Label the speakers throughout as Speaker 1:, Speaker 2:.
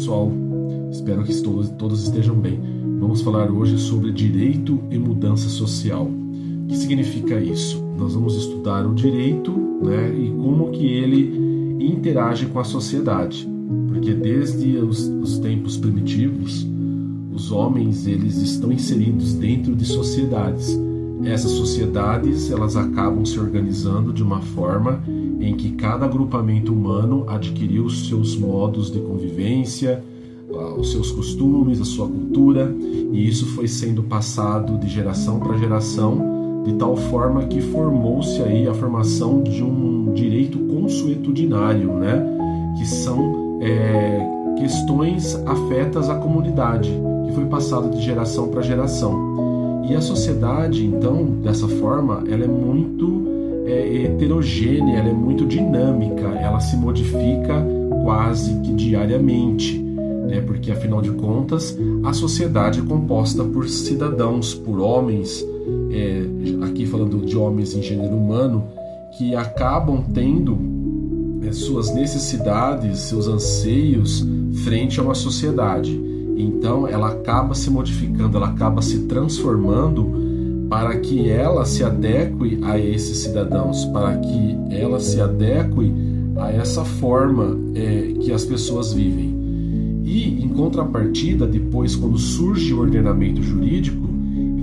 Speaker 1: pessoal, espero que todos estejam bem. Vamos falar hoje sobre direito e mudança social. O que significa isso? Nós vamos estudar o direito, né, e como que ele interage com a sociedade. Porque desde os tempos primitivos, os homens eles estão inseridos dentro de sociedades. Essas sociedades elas acabam se organizando de uma forma em que cada agrupamento humano adquiriu os seus modos de convivência, os seus costumes, a sua cultura, e isso foi sendo passado de geração para geração, de tal forma que formou-se aí a formação de um direito consuetudinário, né? Que são questões afetas à comunidade, que foi passado de geração para geração. E a sociedade, então, dessa forma, ela é muito heterogênea, ela é muito dinâmica, ela se modifica quase que diariamente, né? Porque, afinal de contas, a sociedade é composta por cidadãos, por homens, aqui falando de homens em gênero humano, que acabam tendo suas necessidades, seus anseios frente a uma sociedade. Então, ela acaba se modificando, ela acaba se transformando para que ela se adeque a esses cidadãos, para que ela se adeque a essa forma que as pessoas vivem. E, em contrapartida, depois, quando surge o ordenamento jurídico,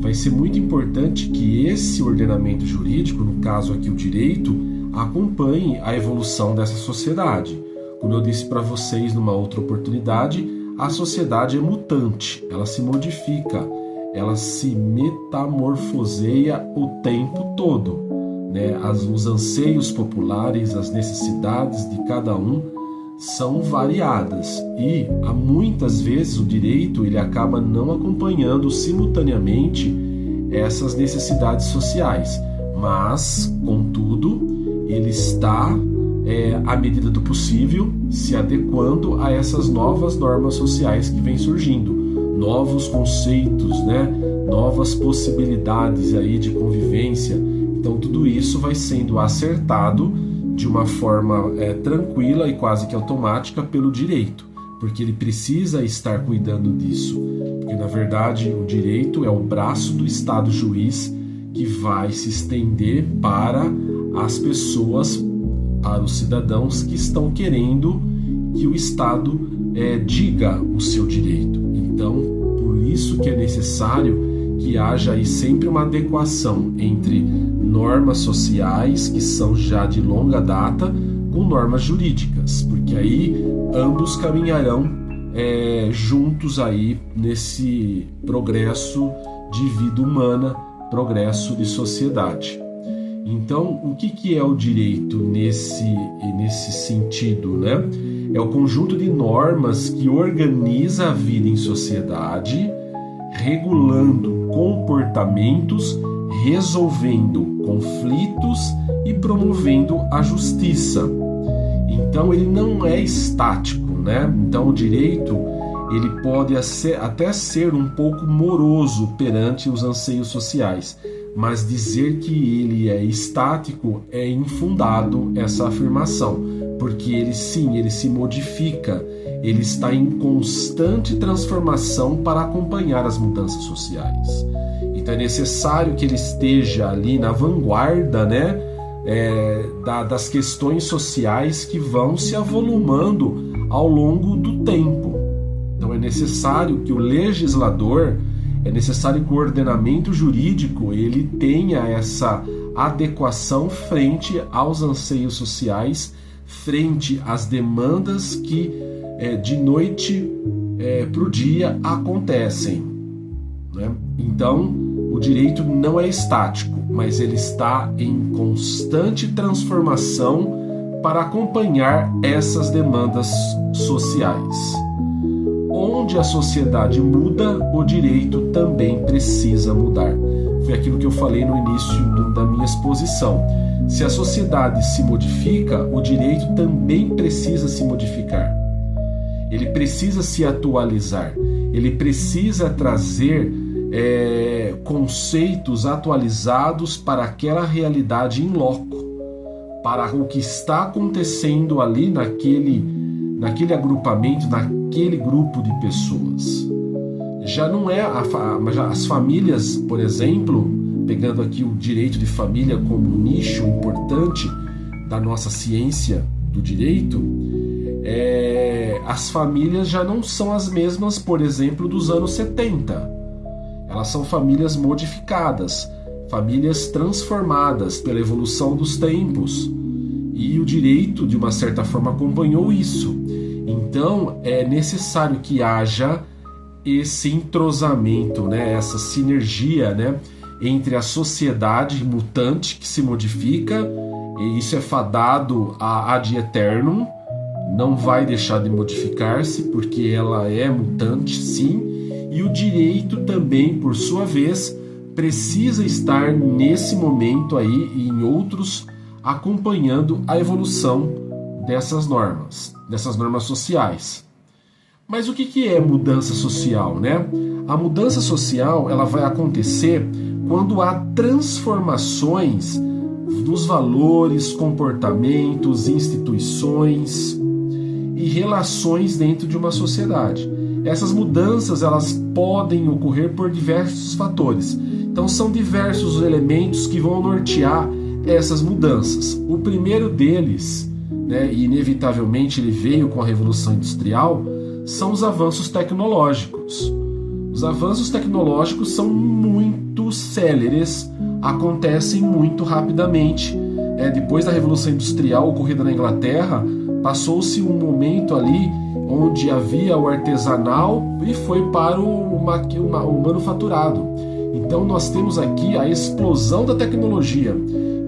Speaker 1: vai ser muito importante que esse ordenamento jurídico, no caso aqui o direito, acompanhe a evolução dessa sociedade. Como eu disse para vocês numa outra oportunidade, a sociedade é mutante, ela se modifica, ela se metamorfoseia o tempo todo, né? Os anseios populares, as necessidades de cada um são variadas e muitas vezes o direito ele acaba não acompanhando simultaneamente essas necessidades sociais, mas, contudo, ele está, à medida do possível, se adequando a essas novas normas sociais que vêm surgindo, novos conceitos, né? Novas possibilidades aí de convivência. Então tudo isso vai sendo acertado de uma forma tranquila e quase que automática pelo direito, porque ele precisa estar cuidando disso, porque na verdade o direito é o braço do Estado juiz que vai se estender para as pessoas, para os cidadãos que estão querendo que o Estado diga o seu direito. Então, por isso que é necessário que haja aí sempre uma adequação entre normas sociais, que são já de longa data, com normas jurídicas, porque aí ambos caminharão juntos aí nesse progresso de vida humana, progresso de sociedade. Então, o que é o direito nesse sentido, né? É o conjunto de normas que organiza a vida em sociedade, regulando comportamentos, resolvendo conflitos e promovendo a justiça. Então, ele não é estático, né? Então, o direito ele pode até ser um pouco moroso perante os anseios sociais, mas dizer que ele é estático é infundado essa afirmação, porque ele se modifica, ele está em constante transformação para acompanhar as mudanças sociais. Então é necessário que ele esteja ali na vanguarda, né, das questões sociais que vão se avolumando ao longo do tempo. Então é necessário que o legislador, é necessário que o ordenamento jurídico ele tenha essa adequação frente aos anseios sociais, frente às demandas que de noite para o dia acontecem, né? Então, o direito não é estático, mas ele está em constante transformação para acompanhar essas demandas sociais. Onde a sociedade muda, o direito também precisa mudar. Foi aquilo que eu falei no início da minha exposição. Se a sociedade se modifica, o direito também precisa se modificar. Ele precisa se atualizar. Ele precisa trazer conceitos atualizados para aquela realidade in loco, para o que está acontecendo ali naquele agrupamento, naquele grupo de pessoas. Já não é as famílias, por exemplo, pegando aqui o direito de família como um nicho importante da nossa ciência do direito, as famílias já não são as mesmas, por exemplo, dos anos 70. Elas são famílias modificadas, famílias transformadas pela evolução dos tempos. E o direito, de uma certa forma, acompanhou isso. Então, é necessário que haja esse entrosamento, né? Essa sinergia, né? Entre a sociedade mutante que se modifica, e isso é fadado ad eternum, não vai deixar de modificar-se, porque ela é mutante, sim, e o direito também, por sua vez, precisa estar nesse momento aí e em outros, acompanhando a evolução dessas normas sociais. Mas o que é mudança social, né? A mudança social, ela vai acontecer quando há transformações dos valores, comportamentos, instituições e relações dentro de uma sociedade. Essas mudanças, elas podem ocorrer por diversos fatores. Então são diversos os elementos que vão nortear essas mudanças. O primeiro deles, né, e inevitavelmente ele veio com a Revolução Industrial, são os avanços tecnológicos. Os avanços tecnológicos são muito céleres, acontecem muito rapidamente. Depois da Revolução Industrial ocorrida na Inglaterra, passou-se um momento ali onde havia o artesanal e foi para o manufaturado. Então nós temos aqui a explosão da tecnologia.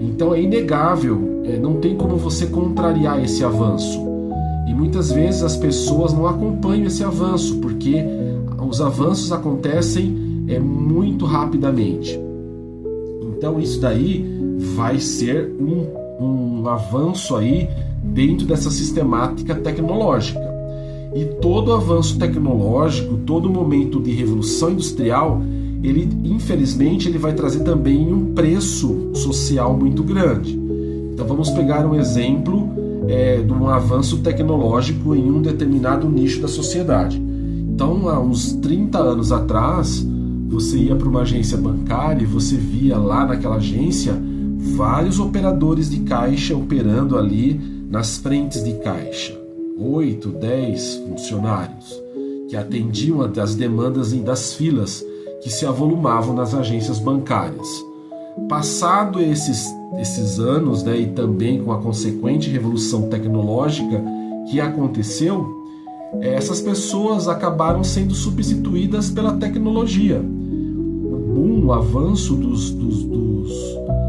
Speaker 1: Então é inegável, não tem como você contrariar esse avanço. E muitas vezes as pessoas não acompanham esse avanço, porque os avanços acontecem muito rapidamente. Então isso daí vai ser um avanço aí dentro dessa sistemática tecnológica. E todo avanço tecnológico, todo momento de revolução industrial, ele, infelizmente, ele vai trazer também um preço social muito grande. Então vamos pegar um exemplo de um avanço tecnológico em um determinado nicho da sociedade. Então, há uns 30 anos atrás, você ia para uma agência bancária e você via lá naquela agência vários operadores de caixa operando ali nas frentes de caixa. 8, 10 funcionários que atendiam às demandas das filas que se avolumavam nas agências bancárias. Passado esses anos, né, e também com a consequente revolução tecnológica que aconteceu, essas pessoas acabaram sendo substituídas pela tecnologia. O avanço dos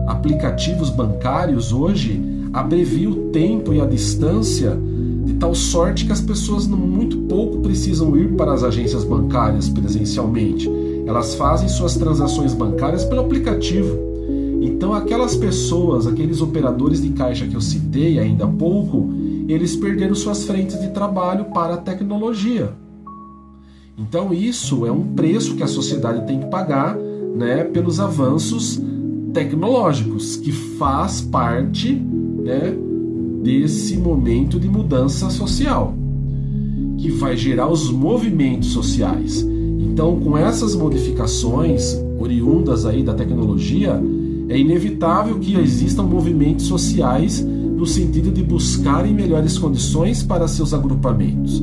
Speaker 1: aplicativos bancários hoje abrevia o tempo e a distância de tal sorte que as pessoas muito pouco precisam ir para as agências bancárias presencialmente. Elas fazem suas transações bancárias pelo aplicativo. Então aquelas pessoas, aqueles operadores de caixa que eu citei ainda há pouco, eles perderam suas frentes de trabalho para a tecnologia. Então isso é um preço que a sociedade tem que pagar, né, pelos avanços tecnológicos, que faz parte, né, desse momento de mudança social, que vai gerar os movimentos sociais. Então, com essas modificações oriundas aí da tecnologia, é inevitável que existam movimentos sociais no sentido de buscarem melhores condições para seus agrupamentos.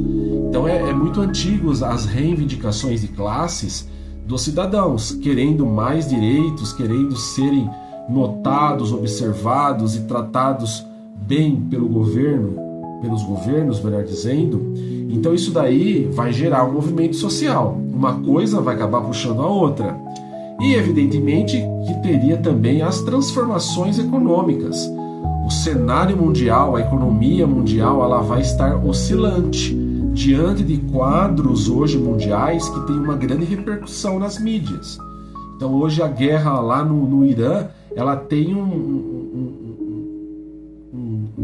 Speaker 1: Então é muito antigo as reivindicações de classes dos cidadãos, querendo mais direitos, querendo serem notados, observados e tratados bem pelo governo, pelos governos, melhor dizendo. Então isso daí vai gerar um movimento social. Uma coisa vai acabar puxando a outra. E evidentemente que teria também as transformações econômicas. O cenário mundial, a economia mundial, ela vai estar oscilante diante de quadros hoje mundiais que tem uma grande repercussão nas mídias. Então hoje a guerra lá no Irã, ela tem um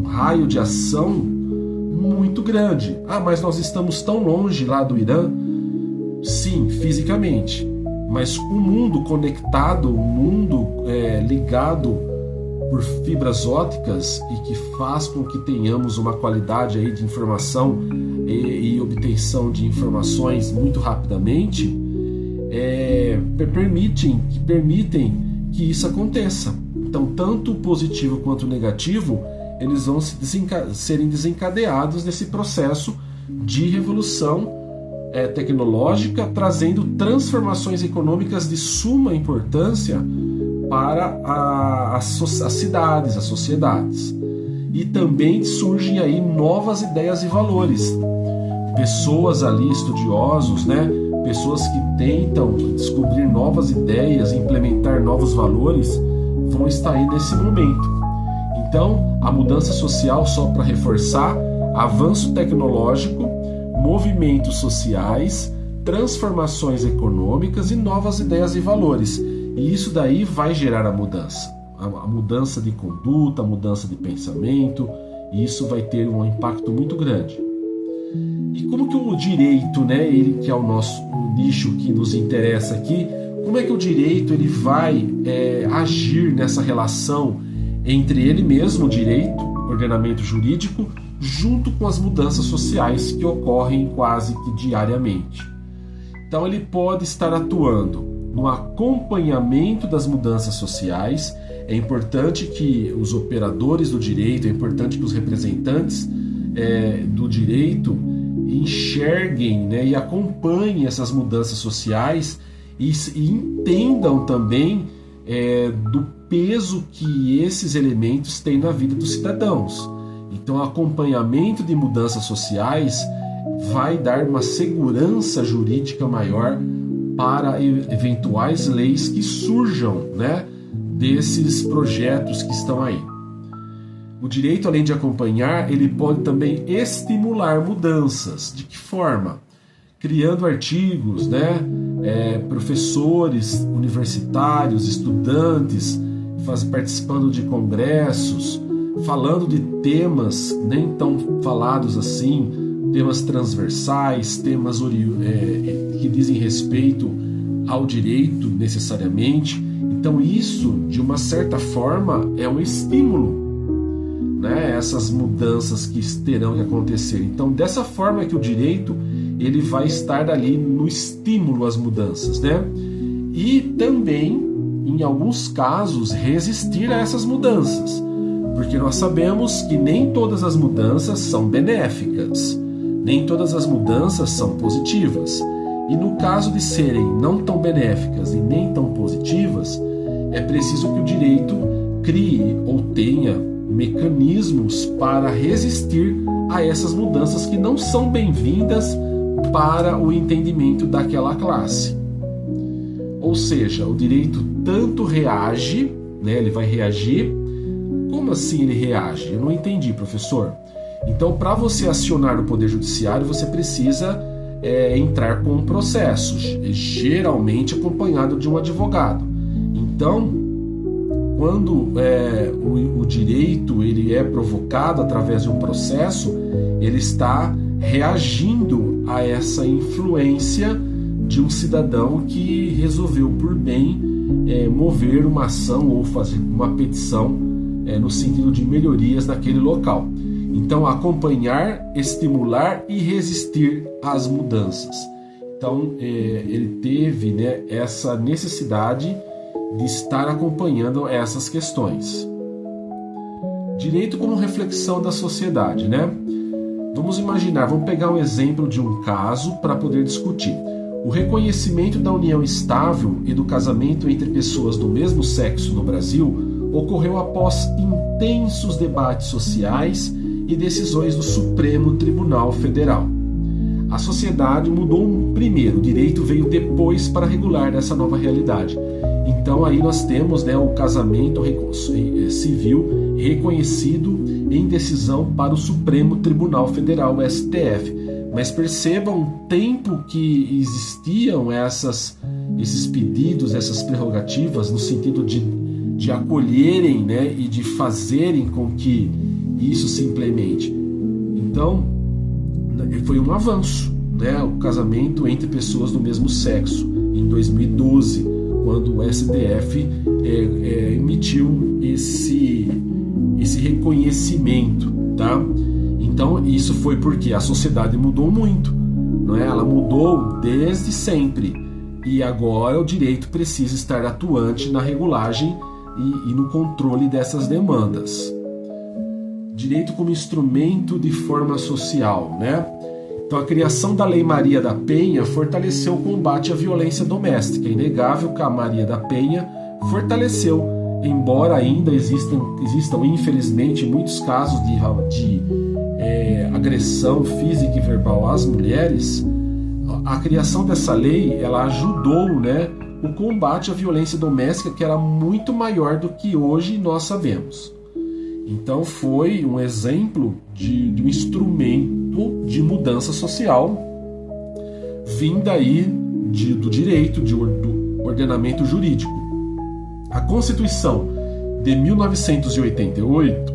Speaker 1: raio de ação muito grande. Mas nós estamos tão longe lá do Irã? Sim, fisicamente. Mas o mundo conectado, o mundo ligado por fibras ópticas e que faz com que tenhamos uma qualidade aí de informação e obtenção de informações muito rapidamente, permitem que isso aconteça. Então, tanto o positivo quanto o negativo, eles vão serem desencadeados nesse processo de revolução tecnológica, trazendo transformações econômicas de suma importância para as cidades, as sociedades. E também surgem aí novas ideias e valores. Pessoas ali, estudiosos, pessoas que tentam descobrir novas ideias, implementar novos valores, vão estar aí nesse momento. Então, a mudança social, só para reforçar, avanço tecnológico, movimentos sociais, transformações econômicas e novas ideias e valores. E isso daí vai gerar a mudança de conduta, a mudança de pensamento, e isso vai ter um impacto muito grande. E como que o direito, ele que é o nosso nicho que nos interessa aqui, como é que o direito ele vai agir nessa relação entre ele mesmo, o direito, ordenamento jurídico, junto com as mudanças sociais que ocorrem quase que diariamente? Então ele pode estar atuando no acompanhamento das mudanças sociais. É importante que os operadores do direito, é importante que os representantes do direito enxerguem e acompanhem essas mudanças sociais e entendam também do peso que esses elementos têm na vida dos cidadãos. Então, o acompanhamento de mudanças sociais vai dar uma segurança jurídica maior para eventuais leis que surjam, desses projetos que estão aí. O direito, além de acompanhar, ele pode também estimular mudanças. De que forma? Criando artigos, professores universitários, estudantes, participando de congressos, falando de temas nem tão falados assim, temas transversais, temas que dizem respeito ao direito necessariamente. Então isso, de uma certa forma, é um estímulo, essas mudanças que terão que acontecer. Então, dessa forma que o direito ele vai estar ali no estímulo às mudanças, E também, em alguns casos, resistir a essas mudanças, porque nós sabemos que nem todas as mudanças são benéficas, nem todas as mudanças são positivas. E no caso de serem não tão benéficas e nem tão positivas, é preciso que o direito crie ou tenha mecanismos para resistir a essas mudanças que não são bem-vindas para o entendimento daquela classe. Ou seja, o direito tanto reage, ele vai reagir. Como assim ele reage? Eu não entendi, professor. Então, para você acionar o Poder Judiciário, você precisa entrar com um processo, geralmente acompanhado de um advogado. Então, quando o direito ele é provocado através de um processo, ele está reagindo a essa influência de um cidadão que resolveu por bem mover uma ação ou fazer uma petição no sentido de melhorias naquele local. Então, acompanhar, estimular e resistir às mudanças. Então, ele teve essa necessidade de estar acompanhando essas questões. Direito como reflexão da sociedade, Vamos imaginar, vamos pegar um exemplo de um caso para poder discutir. O reconhecimento da união estável e do casamento entre pessoas do mesmo sexo no Brasil ocorreu após intensos debates sociais e decisões do Supremo Tribunal Federal. A sociedade mudou primeiro, o direito veio depois para regular essa nova realidade. Então aí nós temos o casamento civil reconhecido em decisão para o Supremo Tribunal Federal, o STF. Mas percebam o tempo que existiam esses pedidos, essas prerrogativas, no sentido de acolherem e de fazerem com que isso se implemente. Então, foi um avanço, o casamento entre pessoas do mesmo sexo. Em 2012, quando o STF emitiu esse reconhecimento, tá? Então isso foi porque a sociedade mudou muito, não é? Ela mudou desde sempre e agora o direito precisa estar atuante na regulagem e no controle dessas demandas. Direito como instrumento de forma social, né? Então a criação da Lei Maria da Penha fortaleceu o combate à violência doméstica. É inegável que a Maria da Penha fortaleceu, embora ainda existam infelizmente muitos casos de agressão física e verbal às mulheres. A criação dessa lei, ela ajudou, né, o combate à violência doméstica, que era muito maior do que hoje nós sabemos. Então foi um exemplo de um instrumento de mudança social vinda aí do direito, do ordenamento jurídico. A Constituição de 1988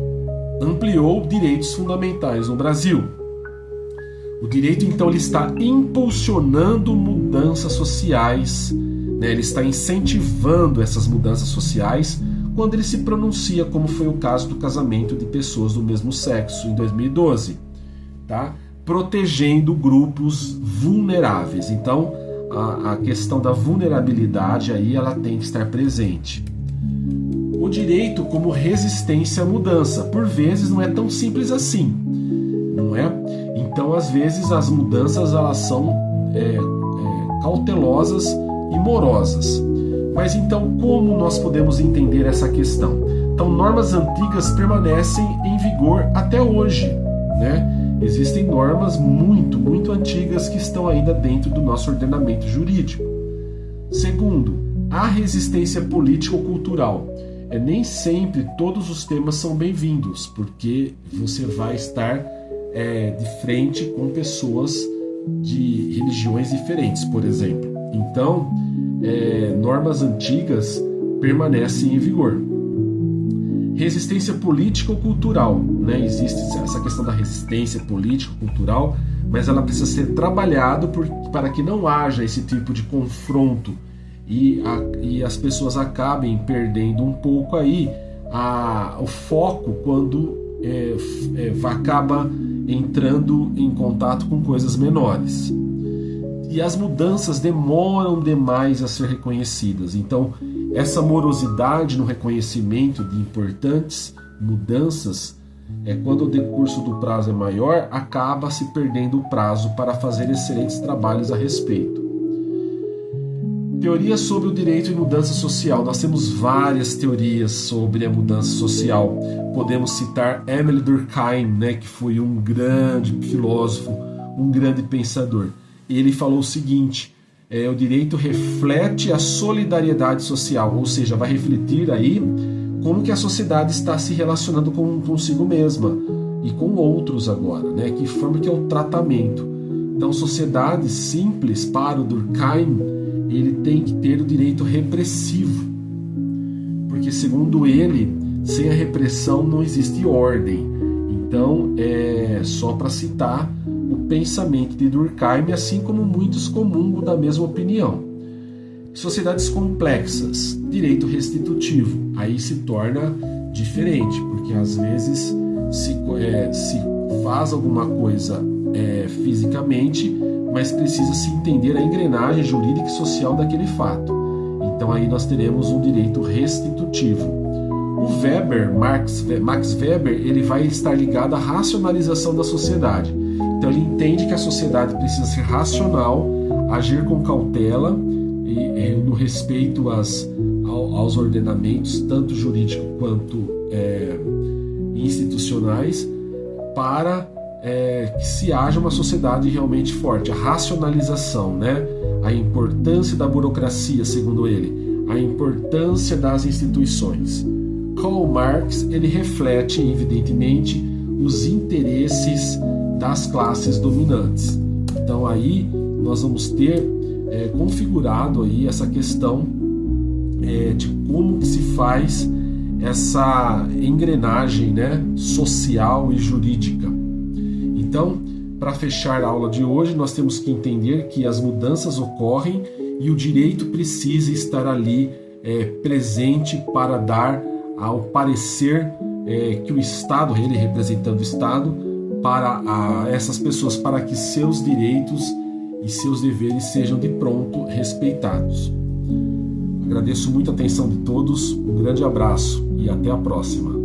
Speaker 1: ampliou direitos fundamentais no Brasil. O direito, então, ele está impulsionando mudanças sociais, né? Ele está incentivando essas mudanças sociais quando ele se pronuncia, como foi o caso do casamento de pessoas do mesmo sexo em 2012, tá? Protegendo grupos vulneráveis. Então, a questão da vulnerabilidade aí, ela tem que estar presente. O direito como resistência à mudança. Por vezes não é tão simples assim, não é? Então, às vezes, as mudanças elas são cautelosas e morosas. Mas então, como nós podemos entender essa questão? Então, normas antigas permanecem em vigor até hoje, né? Existem normas muito, muito antigas que estão ainda dentro do nosso ordenamento jurídico. Segundo, a resistência político-cultural. Nem sempre todos os temas são bem-vindos, porque você vai estar de frente com pessoas de religiões diferentes, por exemplo. Então, normas antigas permanecem em vigor. Resistência político-cultural, né? Existe essa questão da resistência político-cultural, mas ela precisa ser trabalhada para que não haja esse tipo de confronto e as pessoas acabem perdendo um pouco aí o foco quando acaba entrando em contato com coisas menores. E as mudanças demoram demais a ser reconhecidas. Então, essa morosidade no reconhecimento de importantes mudanças, quando o decurso do prazo é maior, acaba se perdendo o prazo para fazer excelentes trabalhos a respeito. Teorias sobre o direito e mudança social. Nós temos várias teorias sobre a mudança social. Podemos citar Émile Durkheim, né, que foi um grande filósofo, um grande pensador. Ele falou o seguinte: o direito reflete a solidariedade social, ou seja, vai refletir aí como que a sociedade está se relacionando consigo mesma e com outros agora, né? Que forma que é o tratamento. Então, sociedade simples, para o Durkheim, ele tem que ter o direito repressivo, porque segundo ele, sem a repressão não existe ordem. Então, só para citar o pensamento de Durkheim, assim como muitos comungam da mesma opinião. Sociedades complexas, direito restitutivo, aí se torna diferente, porque às vezes se faz alguma coisa fisicamente, mas precisa se entender a engrenagem jurídica e social daquele fato. Então aí nós teremos um direito restitutivo. O Max Weber, ele vai estar ligado à racionalização da sociedade. Então ele entende que a sociedade precisa ser racional, agir com cautela e no respeito aos ordenamentos, tanto jurídicos quanto institucionais, para que se haja uma sociedade realmente forte. A racionalização, né? A importância da burocracia, segundo ele, a importância das instituições. Karl Marx, ele reflete, evidentemente, os interesses das classes dominantes. Então aí nós vamos ter configurado aí essa questão de como que se faz essa engrenagem, né, social e jurídica. Então, para fechar a aula de hoje, nós temos que entender que as mudanças ocorrem e o direito precisa estar ali presente para dar ao parecer que o Estado, ele representando o Estado, para essas pessoas, para que seus direitos e seus deveres sejam de pronto respeitados. Agradeço muito a atenção de todos, um grande abraço e até a próxima.